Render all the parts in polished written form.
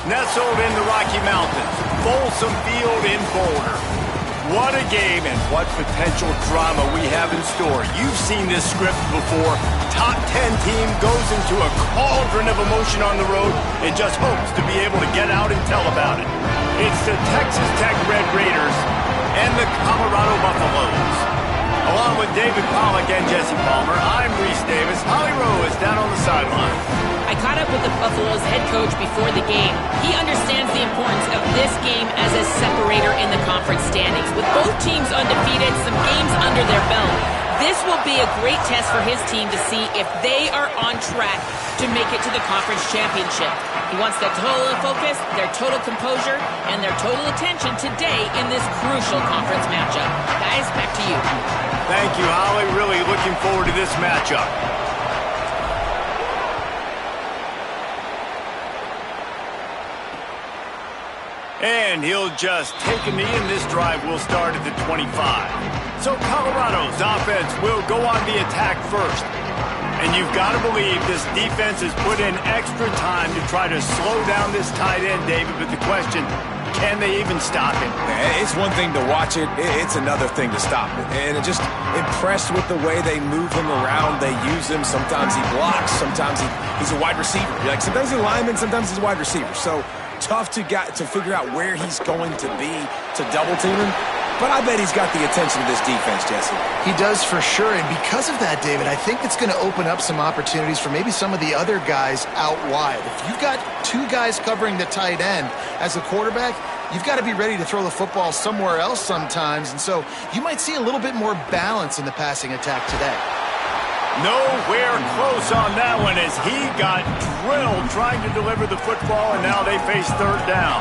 nestled in the Rocky Mountains, Folsom Field in Boulder. What a game and what potential drama we have in store. You've seen this script before. Top 10 team goes into a cauldron of emotion on the road and just hopes to be able to get out and tell about it. It's the Texas Tech Red Raiders and the Colorado Buffaloes. Along with David Pollack and Jesse Palmer, I'm Reese Davis. Holly Rowe is down on the sideline. I caught up with the Buffaloes head coach before the game. He understands the importance of this game as a separator in the conference standings. With both teams undefeated, some games under their belt, this will be a great test for his team to see if they are on track to make it to the conference championship. He wants their total focus, their total composure, and their total attention today in this crucial conference matchup. Guys, back to you. Thank you, Holly. Really looking forward to this matchup. And he'll just take a knee, and this drive will start at the 25. So Colorado's offense will go on the attack first. And you've got to believe this defense has put in extra time to try to slow down this tight end, David. But the question, can they even stop him? It's one thing to watch it. It's another thing to stop it. And just impressed with the way they move him around. They use him. Sometimes he blocks. Sometimes he's a wide receiver. Like sometimes he's a lineman. Sometimes he's a wide receiver. So tough to figure out where he's going to be to double team him. But I bet he's got the attention of this defense, Jesse. He does for sure, and because of that, David, I think it's going to open up some opportunities for maybe some of the other guys out wide. If you've got two guys covering the tight end as a quarterback, you've got to be ready to throw the football somewhere else sometimes, and so you might see a little bit more balance in the passing attack today. Nowhere close on that one as he got drilled trying to deliver the football, and now they face third down.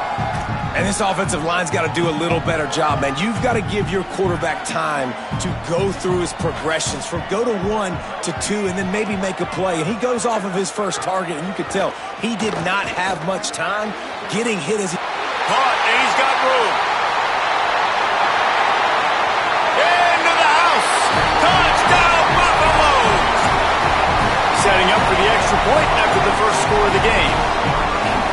And this offensive line's got to do a little better job, man. You've got to give your quarterback time to go through his progressions from go to 1 to 2 and then maybe make a play. And he goes off of his first target, and you could tell he did not have much time getting hit as he... Caught, and he's got room. Into the house. Touchdown, Buffaloes. Setting up for the extra point after the first score of the game.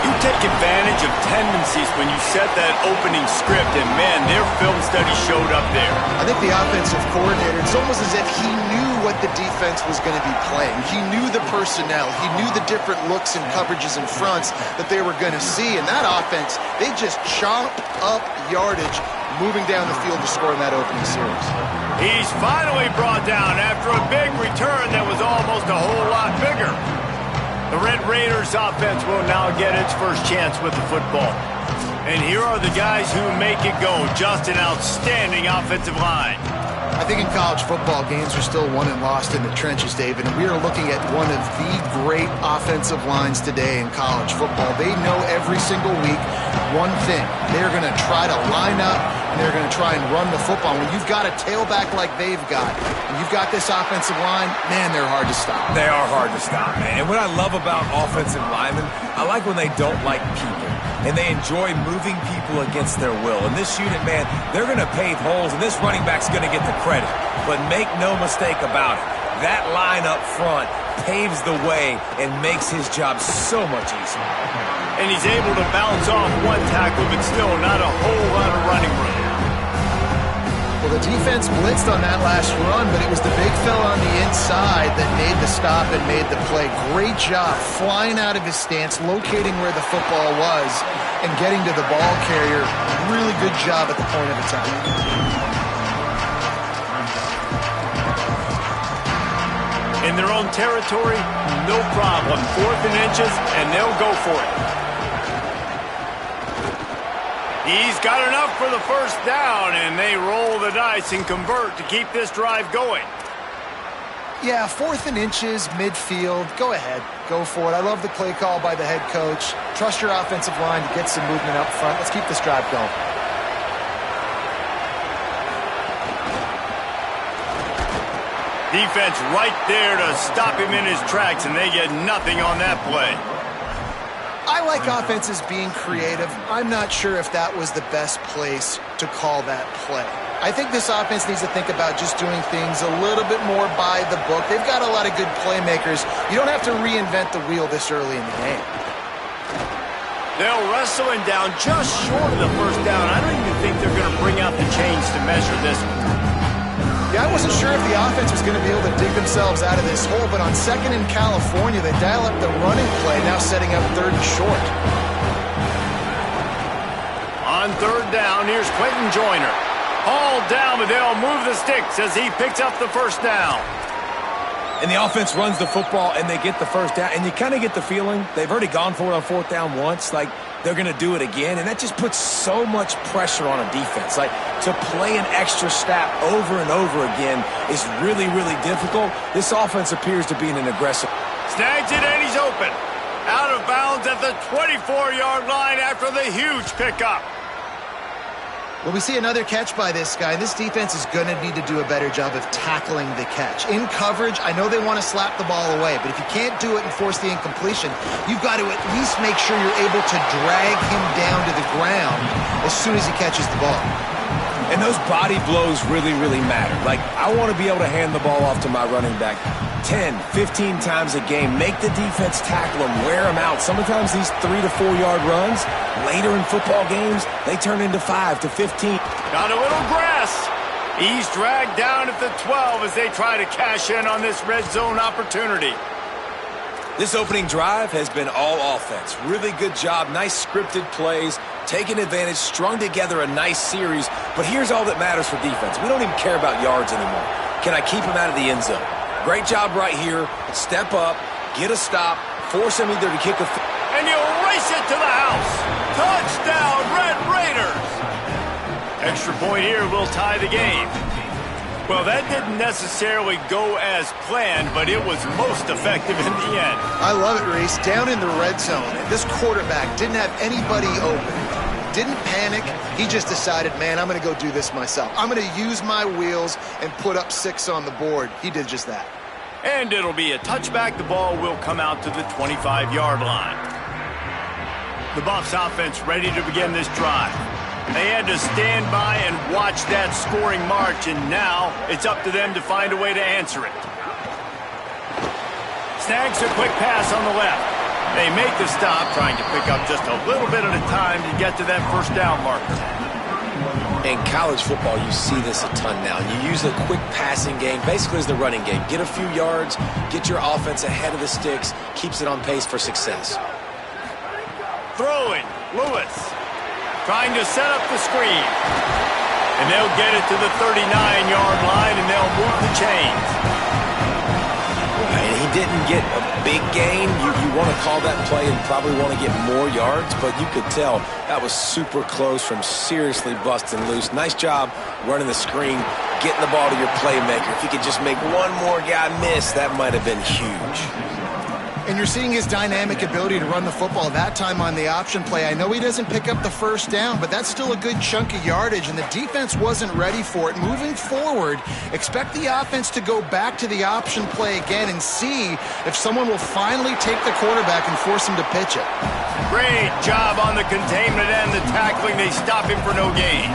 You take advantage of tendencies when you set that opening script, and man, their film study showed up there. I think the offensive coordinator, it's almost as if he knew what the defense was going to be playing. He knew the personnel. He knew the different looks and coverages and fronts that they were going to see. And that offense, they just chomp up yardage moving down the field to score in that opening series. He's finally brought down after a big return that was almost a whole lot bigger. The Red Raiders offense will now get its first chance with the football. And here are the guys who make it go. Just an outstanding offensive line. I think in college football, games are still won and lost in the trenches, David, and we are looking at one of the great offensive lines today in college football. They know every single week one thing. They're going to try to line up, and they're going to try and run the football. When you've got a tailback like they've got, and you've got this offensive line, man, they're hard to stop. They are hard to stop, man. And what I love about offensive linemen, I like when they don't like people. And they enjoy moving people against their will. In this unit, man, they're going to pave holes, and this running back's going to get the credit. But make no mistake about it, that line up front paves the way and makes his job so much easier. And he's able to bounce off one tackle, but still not a whole lot of running room. Well, the defense blitzed on that last run, but it was the big fella on the inside that made the stop and made the play. Great job flying out of his stance, locating where the football was, and getting to the ball carrier. Really good job at the point of attack. In their own territory, no problem. 4th and inches, and they'll go for it. He's got enough for the first down, and they roll the dice and convert to keep this drive going. Yeah, 4th and inches, midfield. Go ahead. Go for it. I love the play call by the head coach. Trust your offensive line to get some movement up front. Let's keep this drive going. Defense right there to stop him in his tracks, and they get nothing on that play. I like offenses being creative. I'm not sure if that was the best place to call that play. I think this offense needs to think about just doing things a little bit more by the book. They've got a lot of good playmakers. You don't have to reinvent the wheel this early in the game. They'll wrestle him down just short of the first down. I don't even think they're going to bring out the chains to measure this one. Yeah, I wasn't sure if the offense was going to be able to dig themselves out of this hole, but on second in California, they dial up the running play, now setting up third and short. On third down, here's Quentin Joyner. Hauled down, but they'll move the sticks as he picks up the first down. And the offense runs the football, and they get the first down. And you kind of get the feeling they've already gone for it on fourth down once. Like, they're going to do it again. And that just puts so much pressure on a defense. Like, to play an extra snap over and over again is really, really difficult. This offense appears to be in an aggressive. Snags it, and he's open. Out of bounds at the 24-yard line after the huge pickup. Well, we see another catch by this guy. This defense is going to need to do a better job of tackling the catch. In coverage, I know they want to slap the ball away, but if you can't do it and force the incompletion, you've got to at least make sure you're able to drag him down to the ground as soon as he catches the ball. And those body blows really, really matter. Like, I want to be able to hand the ball off to my running back 10, 15 times a game. Make the defense tackle them, wear them out. Sometimes these 3 to 4 yard runs, later in football games, they turn into 5 to 15. Got a little grass. He's dragged down at the 12 as they try to cash in on this red zone opportunity. This opening drive has been all offense. Really good job, nice scripted plays, taking advantage, strung together a nice series. But here's all that matters for defense. We don't even care about yards anymore. Can I keep him out of the end zone? Great job right here. Step up, get a stop, force him either to kick a... And you race it to the house. Touchdown, Red Raiders. Extra point here will tie the game. Well, that didn't necessarily go as planned, but it was most effective in the end. I love it, Reese. Down in the red zone, this quarterback didn't have anybody open. Didn't panic. He just decided, man, I'm going to go do this myself. I'm going to use my wheels and put up 6 on the board. He did just that. And it'll be a touchback. The ball will come out to the 25-yard line. The Buffs offense ready to begin this drive. They had to stand by and watch that scoring march, and now it's up to them to find a way to answer it. Snags a quick pass on the left. They make the stop, trying to pick up just a little bit at a time to get to that first down marker. In college football, you see this a ton now. You use a quick passing game, basically as the running game. Get a few yards, get your offense ahead of the sticks, keeps it on pace for success. Throwing, Lewis, trying to set up the screen. And they'll get it to the 39-yard line, and they'll move the chains. And he didn't get a big gain. You want to call that play and probably want to get more yards, but you could tell that was super close from seriously busting loose. Nice job running the screen, getting the ball to your playmaker. If you could just make one more guy miss, that might have been huge. And you're seeing his dynamic ability to run the football, that time on the option play. I know he doesn't pick up the first down, but that's still a good chunk of yardage, and the defense wasn't ready for it. Moving forward, expect the offense to go back to the option play again and see if someone will finally take the quarterback and force him to pitch it. Great job on the containment and the tackling. They stop him for no gain.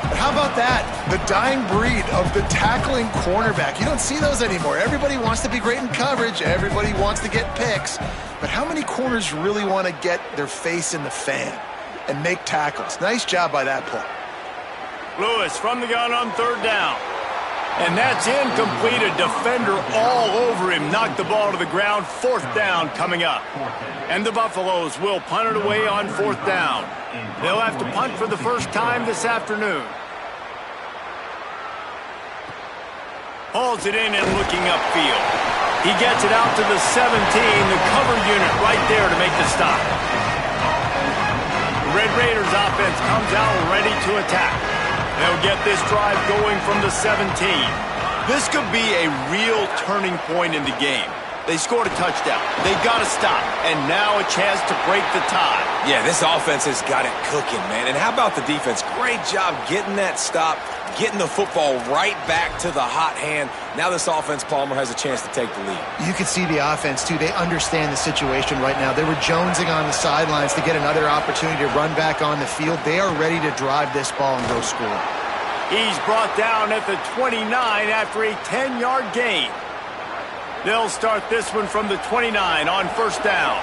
But how about that? The dying breed of the tackling cornerback. You don't see those anymore. Everybody wants to be great in coverage. Everybody wants to get picks. But how many corners really want to get their face in the fan and make tackles? Nice job by that play. Lewis from the gun on third down. And that's incomplete. A defender all over him. Knocked the ball to the ground. Fourth down coming up. And the Buffaloes will punt it away on fourth down. They'll have to punt for the first time this afternoon. Hauls it in and looking upfield. He gets it out to the 17. The cover unit right there to make the stop. The Red Raiders offense comes out ready to attack. They'll get this drive going from the 17. This could be a real turning point in the game. They scored a touchdown. They got to stop. And now a chance to break the tie. Yeah, this offense has got it cooking, man. And how about the defense? Great job getting that stop, getting the football right back to the hot hand. Now this offense, Palmer, has a chance to take the lead. You can see the offense, too. They understand the situation right now. They were jonesing on the sidelines to get another opportunity to run back on the field. They are ready to drive this ball and go score. He's brought down at the 29 after a 10-yard gain. They'll start this one from the 29 on first down.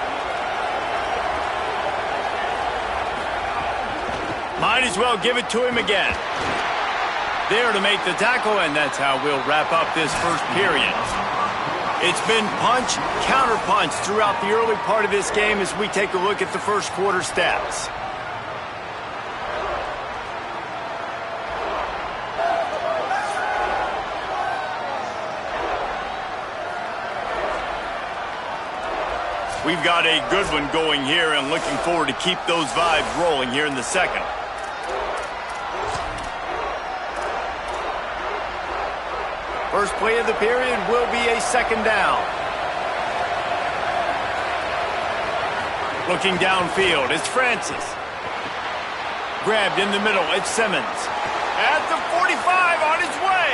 Might as well give it to him again. There to make the tackle, and that's how we'll wrap up this first period. It's been punch, counter-punch throughout the early part of this game as we take a look at the first quarter stats. We've got a good one going here and looking forward to keep those vibes rolling here in the second. First play of the period will be a second down. Looking downfield, it's Francis. Grabbed in the middle, it's Simmons. At the 45, on his way.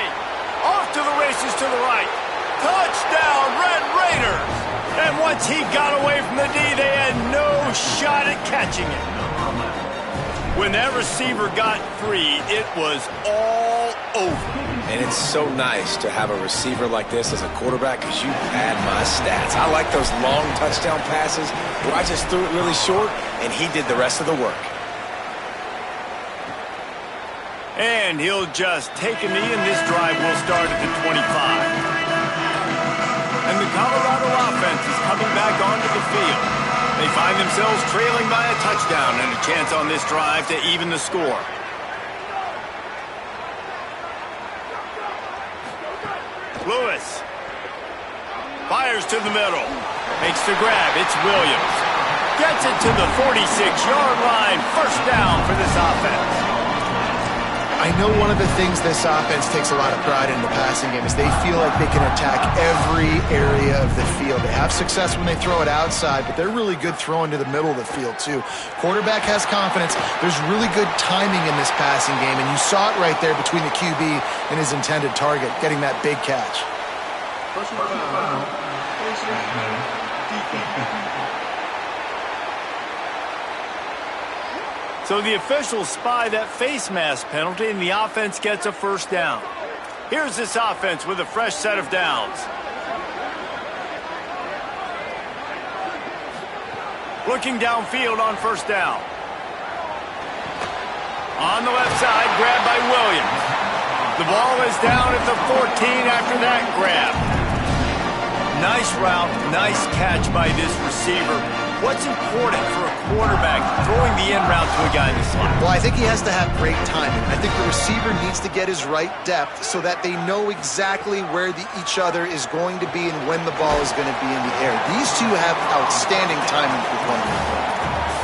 Off to the races to the right. Touchdown, Red Raiders! And once he got away from the D, they had no shot at catching it. When that receiver got free, it was all over. And it's so nice to have a receiver like this as a quarterback because you pad my stats. I like those long touchdown passes where I just threw it really short and he did the rest of the work. And he'll just take a knee, and this drive will start at the 25. And the Colorado offense is coming back onto the field. They find themselves trailing by a touchdown and a chance on this drive to even the score. Lewis fires to the middle. Makes the grab. It's Williams. Gets it to the 46-yard line. First down for this offense. I know one of the things this offense takes a lot of pride in the passing game is they feel like they can attack every area of the field. They have success when they throw it outside, but they're really good throwing to the middle of the field too. Quarterback has confidence. There's really good timing in this passing game, and you saw it right there between the QB and his intended target, getting that big catch. So the officials spy that face mask penalty, and the offense gets a first down. Here's this offense with a fresh set of downs. Looking downfield on first down. On the left side, grabbed by Williams. The ball is down at the 14 after that grab. Nice route, nice catch by this receiver. What's important for a quarterback throwing the in route to a guy in the slot? Well, I think he has to have great timing. I think the receiver needs to get his right depth so that they know exactly where each other is going to be and when the ball is going to be in the air. These two have outstanding timing with one another.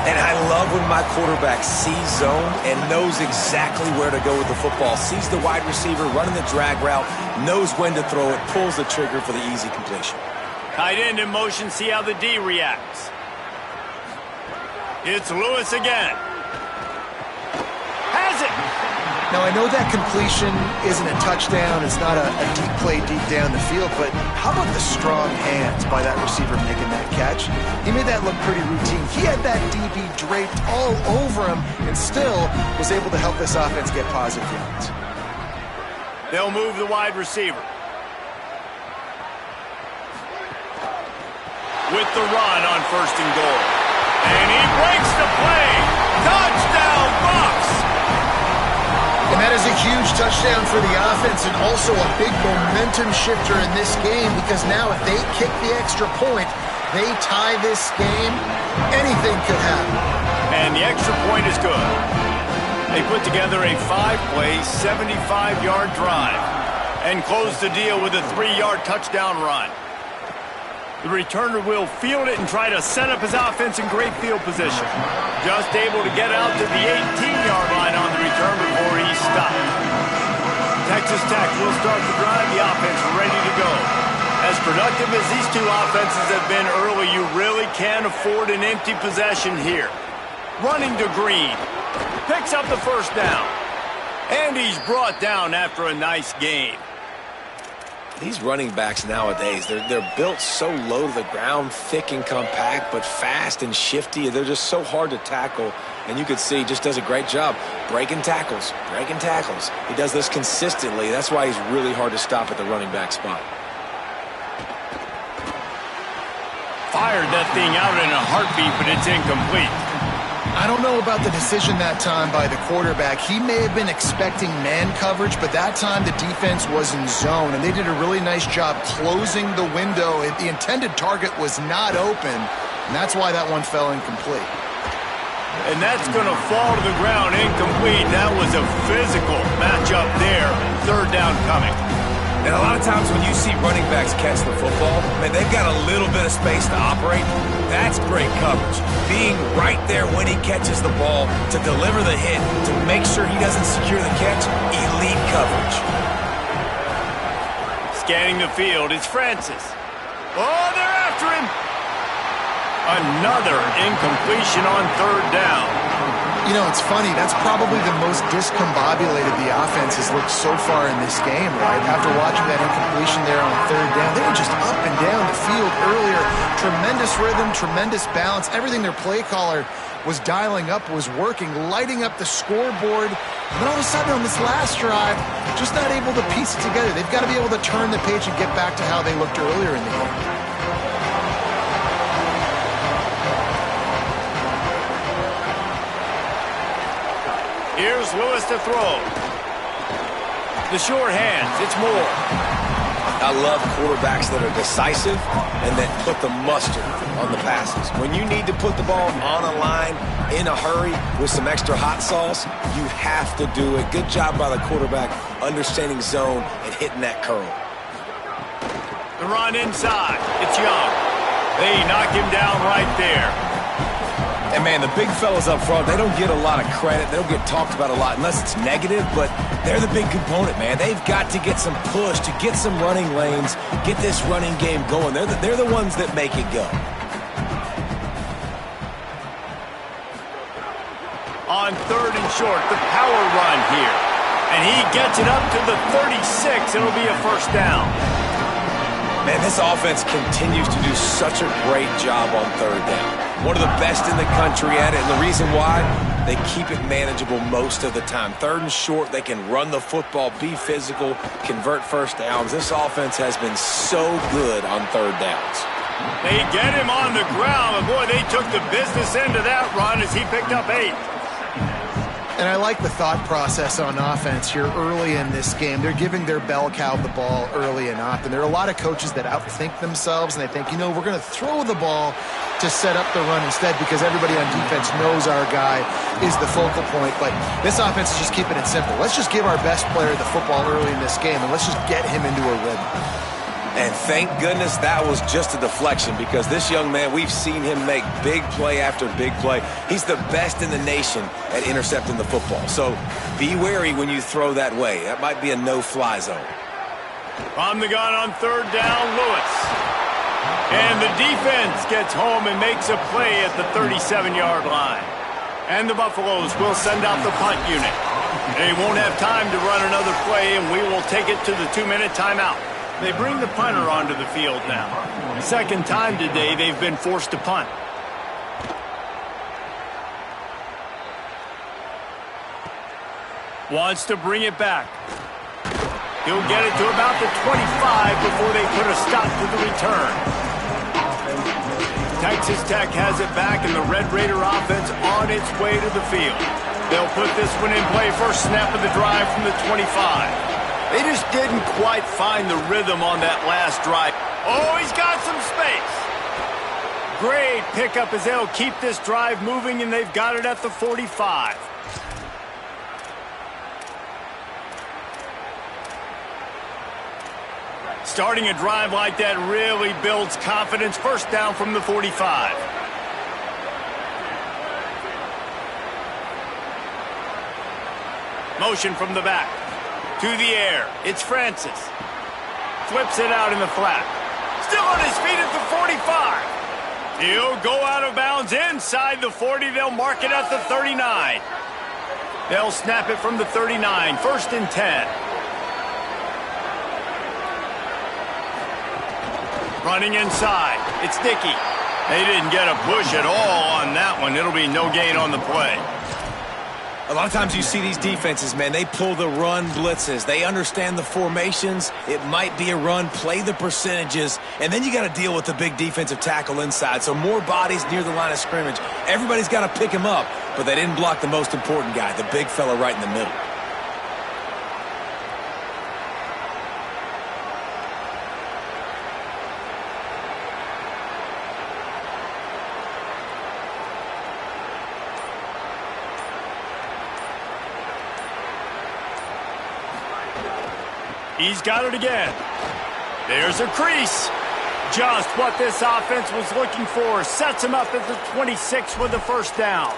And I love when my quarterback sees zone and knows exactly where to go with the football. Sees the wide receiver running the drag route, knows when to throw it, pulls the trigger for the easy completion. Tight end in motion, see how the D reacts. It's Lewis again. Has it! Now, I know that completion isn't a touchdown. It's not a deep play deep down the field, but how about the strong hands by that receiver making that catch? He made that look pretty routine. He had that DB draped all over him and still was able to help this offense get positive yards. They'll move the wide receiver. With the run on first and goal. And he breaks the play. Touchdown, Bucks! And that is a huge touchdown for the offense and also a big momentum shifter in this game because now if they kick the extra point, they tie this game, anything could happen. And the extra point is good. They put together a 5-play, 75-yard drive and close the deal with a 3-yard touchdown run. The returner will field it and try to set up his offense in great field position. Just able to get out to the 18-yard line on the return before he stopped. Texas Tech will start the drive. The offense ready to go. As productive as these two offenses have been early, you really can't afford an empty possession here. Running to Green. Picks up the first down. And he's brought down after a nice gain. These running backs nowadays, they're built so low to the ground, thick and compact, but fast and shifty. They're just so hard to tackle. And you can see he just does a great job breaking tackles, breaking tackles. He does this consistently. That's why he's really hard to stop at the running back spot. Fired that thing out in a heartbeat, but it's incomplete. I don't know about the decision that time by the quarterback. He may have been expecting man coverage, but that time the defense was in zone, and they did a really nice job closing the window. The intended target was not open, and that's why that one fell incomplete. And that's going to fall to the ground incomplete. That was a physical matchup there. Third down coming. And a lot of times when you see running backs catch the football, man, they've got a little bit of space to operate. That's great coverage. Being right there when he catches the ball to deliver the hit, to make sure he doesn't secure the catch, elite coverage. Scanning the field, it's Francis. Oh, they're after him. Another incompletion on third down. You know, it's funny. That's probably the most discombobulated the offense has looked so far in this game, right? After watching that incompletion there on third down, they were just up and down the field earlier. Tremendous rhythm, tremendous balance. Everything their play caller was dialing up was working, lighting up the scoreboard. And then all of a sudden on this last drive, just not able to piece it together. They've got to be able to turn the page and get back to how they looked earlier in the game. Here's Lewis to throw. The short hands, it's Moore. I love quarterbacks that are decisive and that put the mustard on the passes. When you need to put the ball on a line in a hurry with some extra hot sauce, you have to do it. Good job by the quarterback understanding zone and hitting that curl. The run inside, it's Young. They knock him down right there. And, man, the big fellas up front, they don't get a lot of credit. They don't get talked about a lot unless it's negative, but they're the big component, man. They've got to get some push, to get some running lanes, get this running game going. They're the ones that make it go. On third and short, the power run here. And he gets it up to the 36. It'll be a first down. Man, this offense continues to do such a great job on third down. One of the best in the country at it, and the reason why, they keep it manageable most of the time. Third and short, they can run the football, be physical, convert first downs. This offense has been so good on third downs. They get him on the ground, but boy, they took the business end of that run as he picked up 8. And I like the thought process on offense here early in this game. They're giving their bell cow the ball early and often. There are a lot of coaches that outthink themselves, and they think, you know, we're going to throw the ball to set up the run instead because everybody on defense knows our guy is the focal point. But this offense is just keeping it simple. Let's just give our best player the football early in this game, and let's just get him into a rhythm. And thank goodness that was just a deflection because this young man, we've seen him make big play after big play. He's the best in the nation at intercepting the football. So be wary when you throw that way. That might be a no-fly zone. From the gun on third down, Lewis. And the defense gets home and makes a play at the 37-yard line. And the Buffaloes will send out the punt unit. They won't have time to run another play, and we will take it to the 2-minute timeout. They bring the punter onto the field now. Second time today they've been forced to punt. Wants to bring it back. He'll get it to about the 25 before they put a stop to the return. Texas Tech has it back, and the Red Raider offense on its way to the field. They'll put this one in play first snap of the drive from the 25. They just didn't quite find the rhythm on that last drive. Oh, he's got some space. Great pickup as they'll keep this drive moving, and they've got it at the 45. Starting a drive like that really builds confidence. First down from the 45. Motion from the back. To the air, it's Francis. Flips it out in the flat. Still on his feet at the 45. He'll go out of bounds inside the 40. They'll mark it at the 39. They'll snap it from the 39. First and 10. Running inside, it's Dickey. They didn't get a push at all on that one. It'll be no gain on the play. A lot of times you see these defenses, man, they pull the run blitzes. They understand the formations. It might be a run, play the percentages, and then you got to deal with the big defensive tackle inside. So more bodies near the line of scrimmage. Everybody's got to pick him up, but they didn't block the most important guy, the big fella right in the middle. He's got it again. There's a crease. Just what this offense was looking for. Sets him up at the 26 with the first down.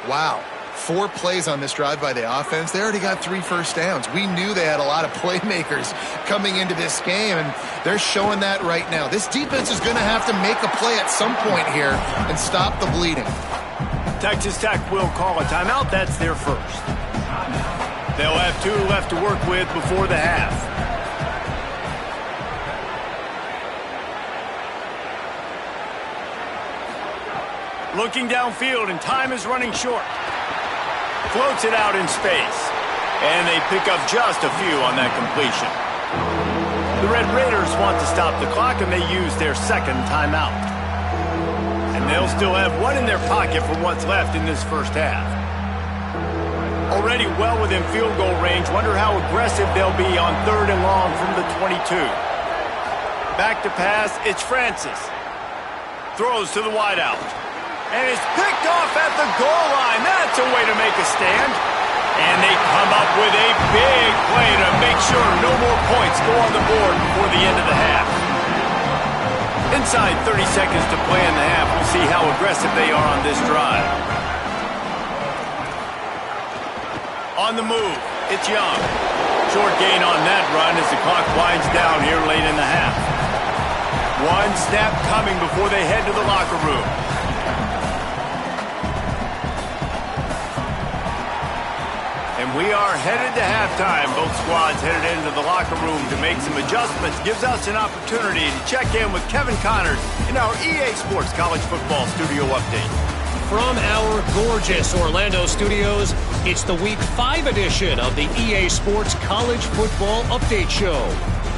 Wow. 4 plays on this drive by the offense. They already got 3 first downs. We knew they had a lot of playmakers coming into this game, and they're showing that right now. This defense is going to have to make a play at some point here and stop the bleeding. Texas Tech will call a timeout. That's their first. They'll have 2 left to work with before the half. Looking downfield, and time is running short. Floats it out in space. And they pick up just a few on that completion. The Red Raiders want to stop the clock, and they use their second timeout. And they'll still have 1 in their pocket for what's left in this first half. Already well within field goal range. Wonder how aggressive they'll be on 3rd and long from the 22. Back to pass. It's Francis. Throws to the wideout. And it's picked off at the goal line. That's a way to make a stand. And they come up with a big play to make sure no more points go on the board before the end of the half. Inside 30 seconds to play in the half. We'll see how aggressive they are on this drive. On the move, it's Young. Short gain on that run as the clock winds down here late in the half. 1 snap coming before they head to the locker room. And we are headed to halftime. Both squads headed into the locker room to make some adjustments. Gives us an opportunity to check in with Kevin Connors in our EA Sports College Football Studio Update. From our gorgeous Orlando studios, it's the Week 5 edition of the EA Sports College Football Update Show.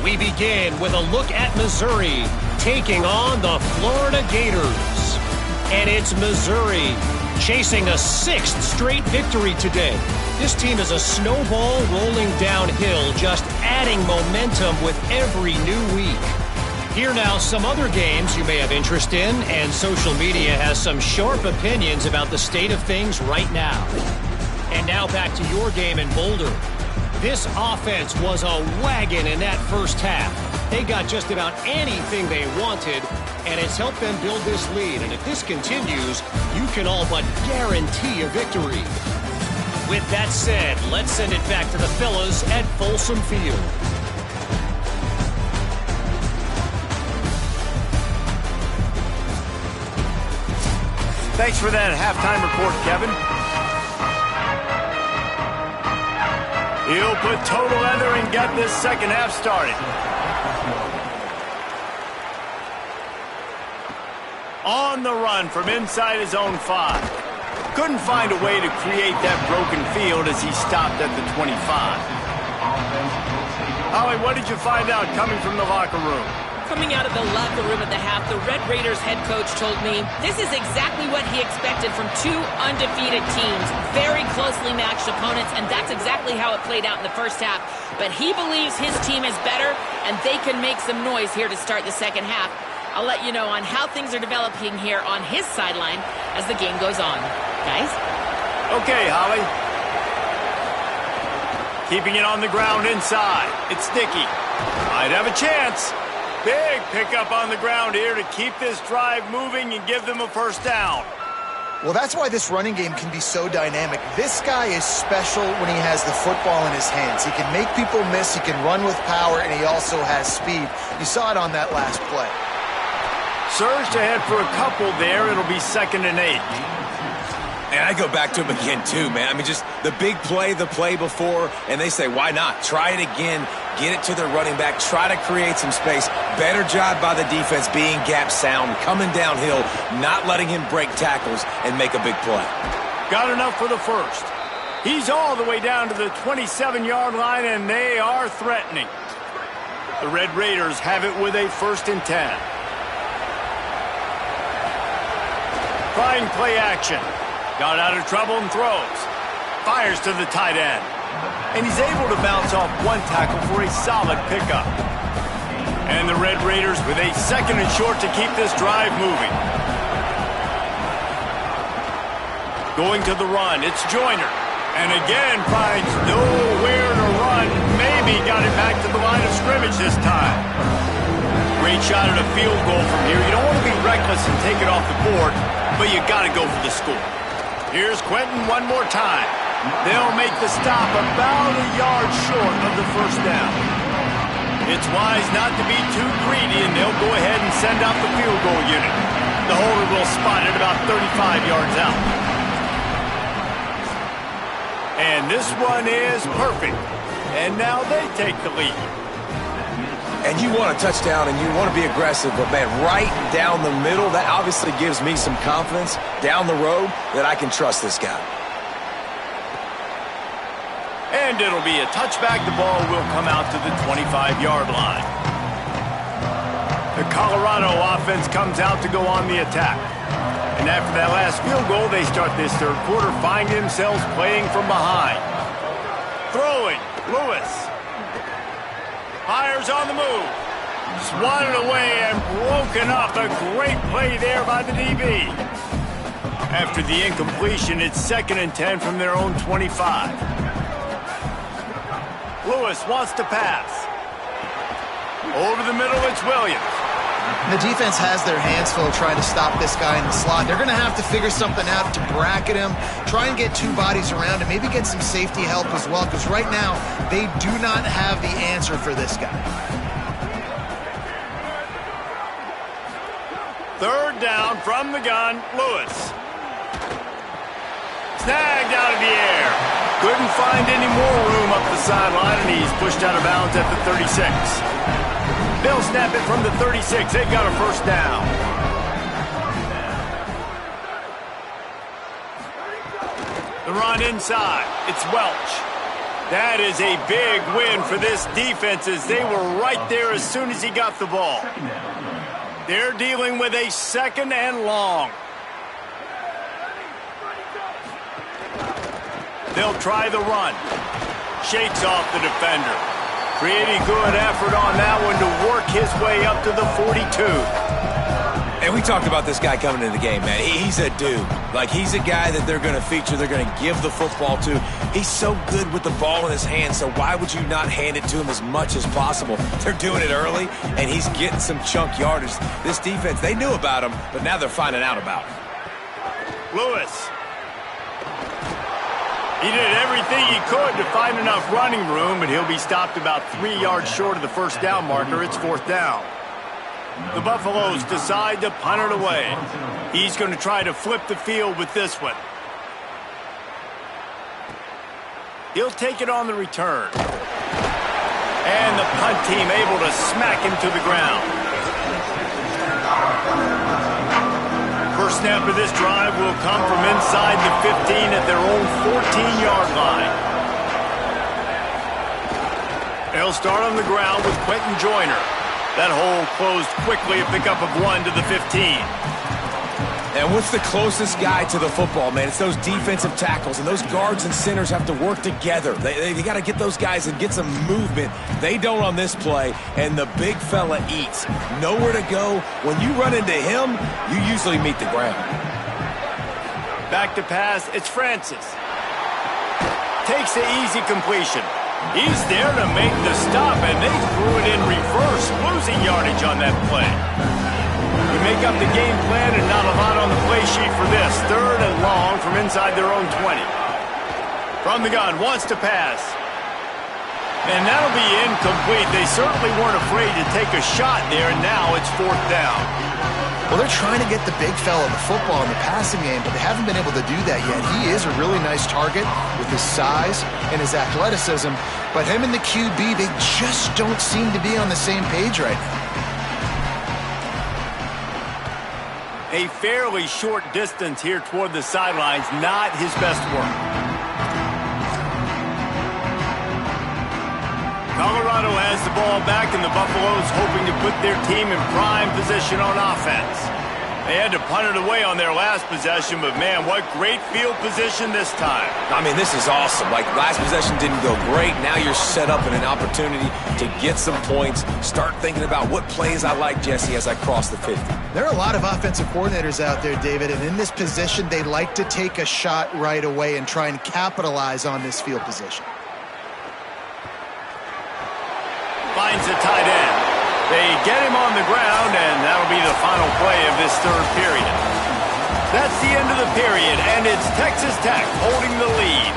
We begin with a look at Missouri taking on the Florida Gators. And it's Missouri chasing a 6th straight victory today. This team is a snowball rolling downhill, just adding momentum with every new week. Here now, some other games you may have interest in, and social media has some sharp opinions about the state of things right now. And now back to your game in Boulder. This offense was a wagon in that first half. They got just about anything they wanted, and it's helped them build this lead. And if this continues, you can all but guarantee a victory. With that said, let's send it back to the fellas at Folsom Field. Thanks for that halftime report, Kevin. He'll put total leather and get this second half started. On the run from inside his own 5. Couldn't find a way to create that broken field as he stopped at the 25. Holly, what did you find out coming from the locker room? Coming out of the locker room at the half, the Red Raiders head coach told me this is exactly what he expected from 2 undefeated teams, very closely matched opponents, and that's exactly how it played out in the first half. But he believes his team is better, and they can make some noise here to start the second half. I'll let you know on how things are developing here on his sideline as the game goes on. Guys? Okay, Holly. Keeping it on the ground inside. It's Dickey. Might have a chance. Big pickup on the ground here to keep this drive moving and give them a first down. Well, that's why this running game can be so dynamic. This guy is special when he has the football in his hands. He can make people miss, he can run with power, and he also has speed. You saw it on that last play. Surged ahead for a couple there. It'll be 2nd and 8. And I go back to him again, too, man. I mean, just the big play, the play before, and they say, why not? Try it again. Get it to their running back. Try to create some space. Better job by the defense being gap sound, coming downhill, not letting him break tackles and make a big play. Got enough for the first. He's all the way down to the 27-yard line, and they are threatening. The Red Raiders have it with a 1st and 10. Trying play action. Got out of trouble and throws. Fires to the tight end. And he's able to bounce off one tackle for a solid pickup. And the Red Raiders with a 2nd and short to keep this drive moving. Going to the run, it's Joyner. And again finds nowhere to run. Maybe got it back to the line of scrimmage this time. Great shot at a field goal from here. You don't want to be reckless and take it off the board, but you got to go for the score. Here's Quentin one more time. They'll make the stop about a yard short of the 1st down. It's wise not to be too greedy, and they'll go ahead and send out the field goal unit. The holder will spot it about 35 yards out. And this one is perfect. And now they take the lead. And you want a touchdown and you want to be aggressive, but man, right down the middle, that obviously gives me some confidence down the road that I can trust this guy. And it'll be a touchback. The ball will come out to the 25-yard line. The Colorado offense comes out to go on the attack. And after that last field goal, they start this 3rd quarter, find themselves playing from behind. Throwing, Lewis. Fires on the move. Swatted away and broken up. A great play there by the DB. After the incompletion, it's 2nd and 10 from their own 25. Lewis wants to pass. Over the middle, it's Williams. The defense has their hands full trying to stop this guy in the slot. They're going to have to figure something out to bracket him, try and get 2 bodies around him, maybe get some safety help as well, because right now they do not have the answer for this guy. 3rd down from the gun, Lewis. Snagged out of the air. Couldn't find any more room up the sideline, and he's pushed out of bounds at the 36. They'll snap it from the 36. They've got a 1st down. The run inside. It's Welch. That is a big win for this defense as they were right there as soon as he got the ball. They're dealing with a 2nd and long. They'll try the run. Shakes off the defender. Pretty good effort on that one to work his way up to the 42. And we talked about this guy coming into the game, man. He's a dude. Like, he's a guy that they're going to feature, they're going to give the football to. He's so good with the ball in his hand, so why would you not hand it to him as much as possible? They're doing it early, and he's getting some chunk yardage. This defense, they knew about him, but now they're finding out about him. Lewis. He did everything he could to find enough running room, but he'll be stopped about 3 yards short of the 1st down marker. It's 4th down. The Buffaloes decide to punt it away. He's going to try to flip the field with this one. He'll take it on the return. And the punt team able to smack him to the ground. First snap of this drive will come from inside the 15 at their own 14-yard line. They'll start on the ground with Quentin Joyner. That hole closed quickly, a pickup of 1 to the 15. And what's the closest guy to the football, man? It's those defensive tackles, and those guards and centers have to work together. They got to get those guys and get some movement. They don't on this play, and the big fella eats. Nowhere to go. When you run into him, you usually meet the ground. Back to pass, it's Francis. Takes the easy completion. He's there to make the stop, and they threw it in reverse, losing yardage on that play. We make up the game plan and not a lot on the play sheet for this. 3rd and long from inside their own 20. From the gun, wants to pass. And that'll be incomplete. They certainly weren't afraid to take a shot there, and now it's 4th down. Well, they're trying to get the big fella the football in the passing game, but they haven't been able to do that yet. He is a really nice target with his size and his athleticism, but him and the QB, they just don't seem to be on the same page right now. A fairly short distance here toward the sidelines, not his best work. Colorado has the ball back, and the Buffaloes hoping to put their team in prime position on offense. They had to punt it away on their last possession, but man, what great field position this time. I mean, this is awesome. Like, last possession didn't go great. Now you're set up in an opportunity to get some points. Start thinking about what plays I like, Jesse, as I cross the 50. There are a lot of offensive coordinators out there, David, and in this position, they like to take a shot right away and try and capitalize on this field position. Finds the tight end. They get him on the ground, and that'll be the final play of this third period. That's the end of the period, and it's Texas Tech holding the lead.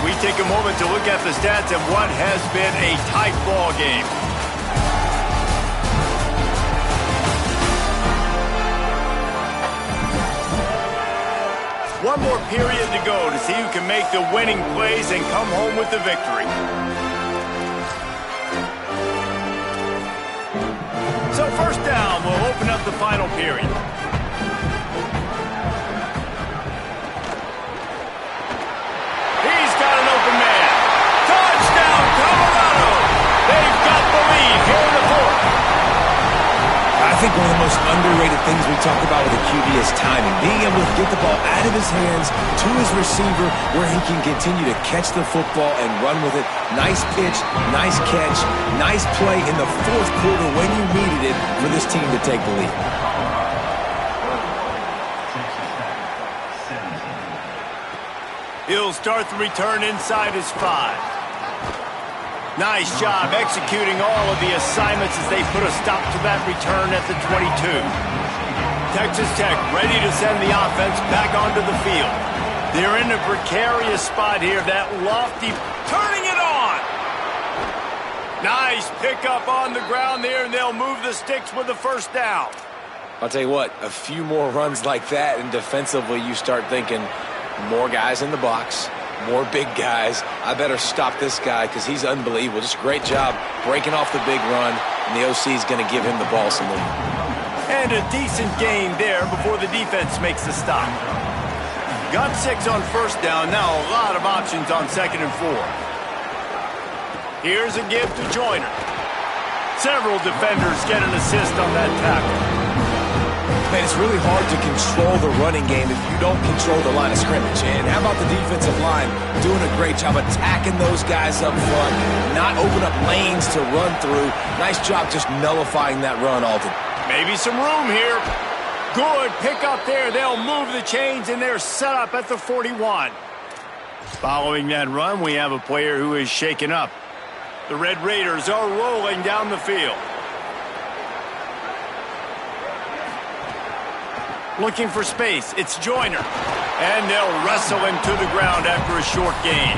We take a moment to look at the stats of what has been a tight ball game. One more period to go to see who can make the winning plays and come home with the victory. So first down, we'll open up the final period. He's got an open man. Touchdown, Colorado! They've got the lead here in the fourth. I think one of the most underrated things we talk about with a QB is timing. Being able to get the ball out of his hands to his receiver where he can continue to catch the football and run with it. Nice pitch, nice catch, nice play in the fourth quarter when you needed it for this team to take the lead. He'll start the return inside his 5. Nice job executing all of the assignments as they put a stop to that return at the 22. Texas Tech ready to send the offense back onto the field. They're in a precarious spot here. That lofty, turning it on. Nice pickup on the ground there, and they'll move the sticks with the first down. I'll tell you what, a few more runs like that, and defensively you start thinking more guys in the box, more big guys. I better stop this guy because he's unbelievable. Just great job breaking off the big run, and the OC is going to give him the ball some more. And a decent gain there before the defense makes the stop. Got 6 on first down. Now a lot of options on 2nd and 4. Here's a give to Joyner. Several defenders get an assist on that tackle. Man, it's really hard to control the running game if you don't control the line of scrimmage. And how about the defensive line doing a great job attacking those guys up front, not open up lanes to run through. Nice job just nullifying that run altogether. Maybe some room here. Good pick up there. They'll move the chains, and they're set up at the 41. Following that run, we have a player who is shaken up. The Red Raiders are rolling down the field. Looking for space. It's Joyner. And they'll wrestle him to the ground after a short gain.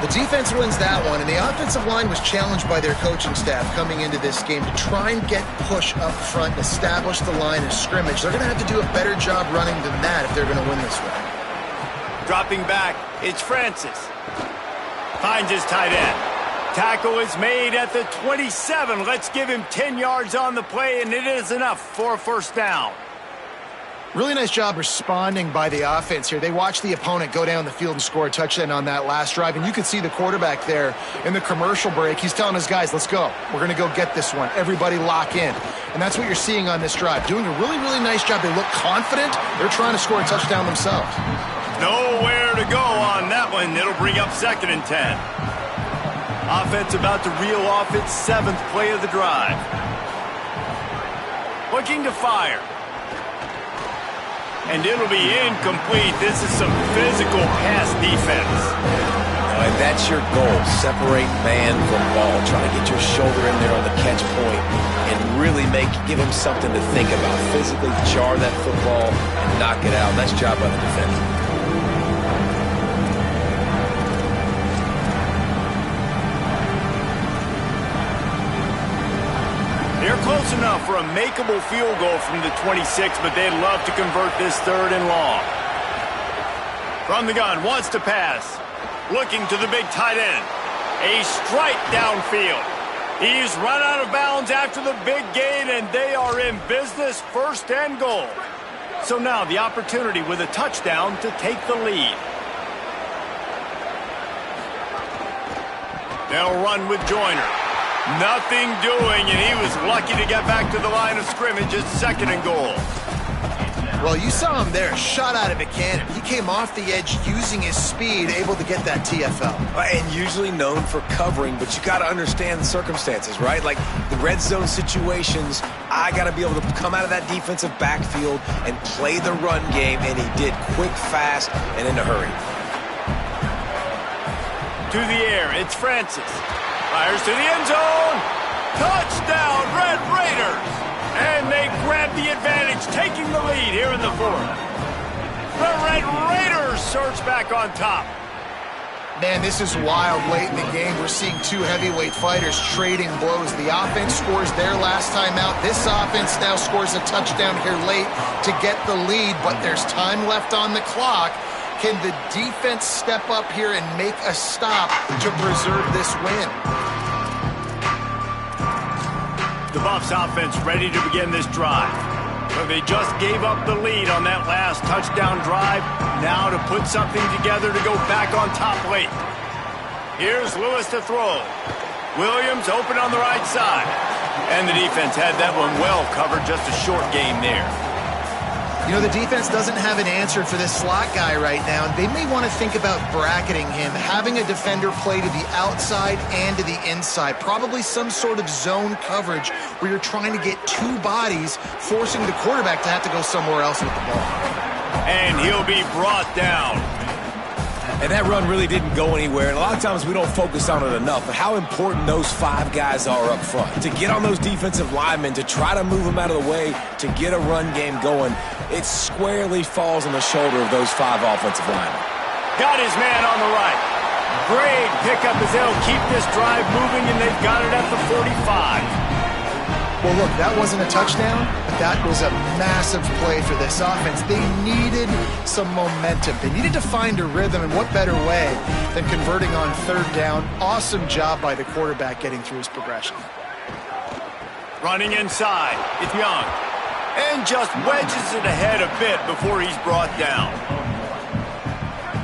The defense wins that one, and the offensive line was challenged by their coaching staff coming into this game to try and get push up front and establish the line of scrimmage. They're going to have to do a better job running than that if they're going to win this one. Dropping back, it's Francis. Finds his tight end. Tackle is made at the 27. Let's give him 10 yards on the play, and it is enough for a first down. Really nice job responding by the offense here. They watched the opponent go down the field and score a touchdown on that last drive, and you could see the quarterback there in the commercial break. He's telling his guys, let's go. We're going to go get this one. Everybody lock in. And that's what you're seeing on this drive. Doing a really, really nice job. They look confident. They're trying to score a touchdown themselves. Nowhere to go on that one. It'll bring up 2nd and 10. Offense about to reel off its 7th play of the drive. Looking to fire. And it'll be incomplete. This is some physical pass defense. And that's your goal. Separate man from ball. Try to get your shoulder in there on the catch point and really give him something to think about. Physically jar that football and knock it out. Nice job by the defender. They're close enough for a makeable field goal from the 26, but they'd love to convert this 3rd and long. From the gun, wants to pass. Looking to the big tight end. A strike downfield. He's run out of bounds after the big gain, and they are in business. 1st and goal. So now the opportunity with a touchdown to take the lead. They'll run with Joyner. Nothing doing, and he was lucky to get back to the line of scrimmage at 2nd and goal. Well, you saw him there, shot out of a cannon. He came off the edge using his speed, able to get that TFL. And usually known for covering, but you got to understand the circumstances, right? Like the red zone situations, I got to be able to come out of that defensive backfield and play the run game, and he did quick, fast, and in a hurry. To the air, it's Francis. Fires to the end zone. Touchdown, Red Raiders! And they grab the advantage, taking the lead here in the 4th. The Red Raiders surge back on top. Man, this is wild late in the game. We're seeing two heavyweight fighters trading blows. The offense scores their last time out. This offense now scores a touchdown here late to get the lead, but there's time left on the clock. Can the defense step up here and make a stop to preserve this win? The Buffs offense ready to begin this drive. But they just gave up the lead on that last touchdown drive. Now to put something together to go back on top late. Here's Lewis to throw. Williams open on the right side. And the defense had that one well covered, just a short game there. You know, the defense doesn't have an answer for this slot guy right now. They may want to think about bracketing him, having a defender play to the outside and to the inside. Probably some sort of zone coverage where you're trying to get two bodies, forcing the quarterback to have to go somewhere else with the ball. And he'll be brought down. And that run really didn't go anywhere. And a lot of times we don't focus on it enough, but how important those 5 guys are up front. To get on those defensive linemen, to try to move them out of the way, to get a run game going, it squarely falls on the shoulder of those 5 offensive linemen. Got his man on the right. Great pickup as they'll keep this drive moving, and they've got it at the 45. Well, look, that wasn't a touchdown, but that was a massive play for this offense. They needed some momentum. They needed to find a rhythm, and what better way than converting on 3rd down. Awesome job by the quarterback getting through his progression. Running inside, it's Young. And just wedges it ahead a bit before he's brought down.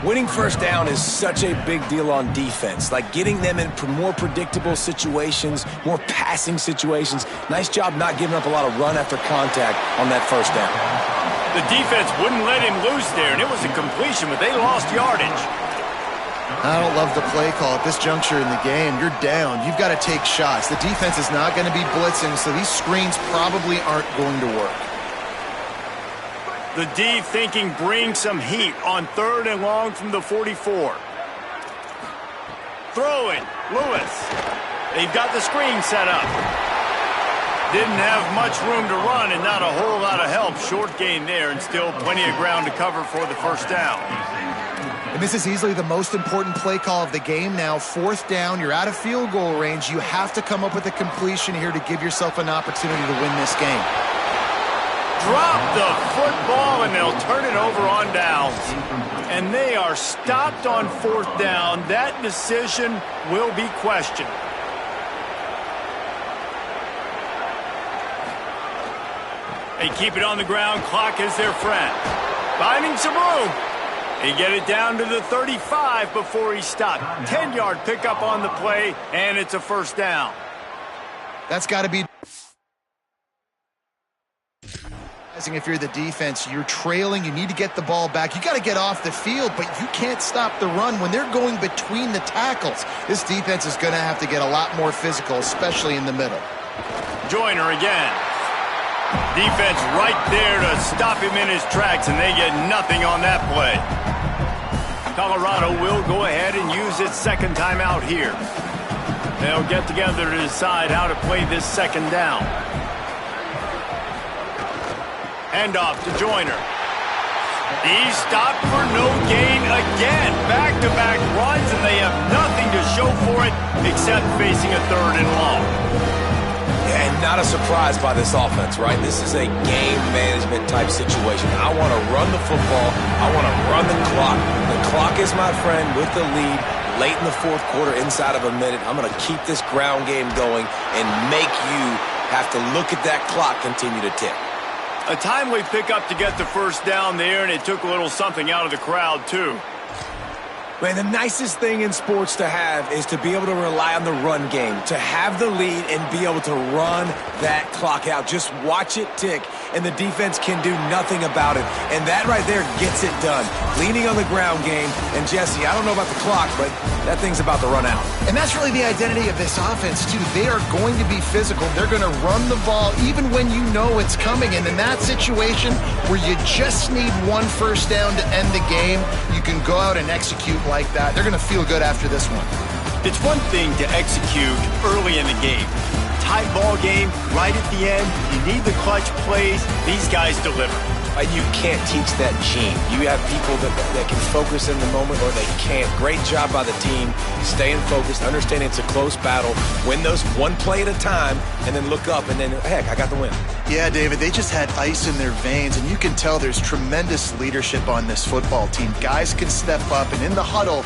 Winning 1st down is such a big deal on defense. Like getting them in more predictable situations, more passing situations. Nice job not giving up a lot of run after contact on that 1st down. The defense wouldn't let him loose there, and it was a completion, but they lost yardage. I don't love the play call at this juncture in the game. You're down. You've got to take shots. The defense is not going to be blitzing, so these screens probably aren't going to work. The D thinking bring some heat on 3rd and long from the 44. Throwing, Lewis. They've got the screen set up. Didn't have much room to run and not a whole lot of help. Short gain there and still plenty of ground to cover for the 1st down. And this is easily the most important play call of the game now. 4th down, you're out of field goal range. You have to come up with a completion here to give yourself an opportunity to win this game. Drop the football, and they'll turn it over on downs. And they are stopped on 4th down. That decision will be questioned. They keep it on the ground. Clock is their friend. Finding some room. They get it down to the 35 before he stopped. 10-yard pickup on the play, and it's a 1st down. That's got to be... If you're the defense, you're trailing, you need to get the ball back. You got to get off the field, but you can't stop the run when they're going between the tackles. This defense is going to have to get a lot more physical, especially in the middle. Joyner again. Defense right there to stop him in his tracks, and they get nothing on that play. Colorado will go ahead and use its 2nd timeout here. They'll get together to decide how to play this 2nd down. Handoff to Joyner. He's stopped for no gain again. Back-to-back runs, and they have nothing to show for it except facing a 3rd and long. And not a surprise by this offense, right? This is a game management type situation. I want to run the football. I want to run the clock. The clock is my friend with the lead. Late in the 4th quarter, inside of a minute, I'm going to keep this ground game going and make you have to look at that clock continue to tick. A timely pickup to get the first down there, and it took a little something out of the crowd, too. Man, the nicest thing in sports to have is to be able to rely on the run game, to have the lead and be able to run that clock out. Just watch it tick, and the defense can do nothing about it. And that right there gets it done. Leaning on the ground game, and Jesse, I don't know about the clock, but that thing's about to run out. And that's really the identity of this offense, too. They are going to be physical. They're going to run the ball even when you know it's coming. And in that situation where you just need one first down to end the game, you can go out and execute like that. They're going to feel good after this one. It's one thing to execute early in the game. Tight ball game, right at the end. You need the clutch plays. These guys deliver. You can't teach that gene. You have people that can focus in the moment or they can't. Great job by the team, staying focused, understanding it's a close battle, win those one play at a time, and then look up, and then, heck, I got the win. Yeah, David, they just had ice in their veins, and you can tell there's tremendous leadership on this football team. Guys can step up, and in the huddle,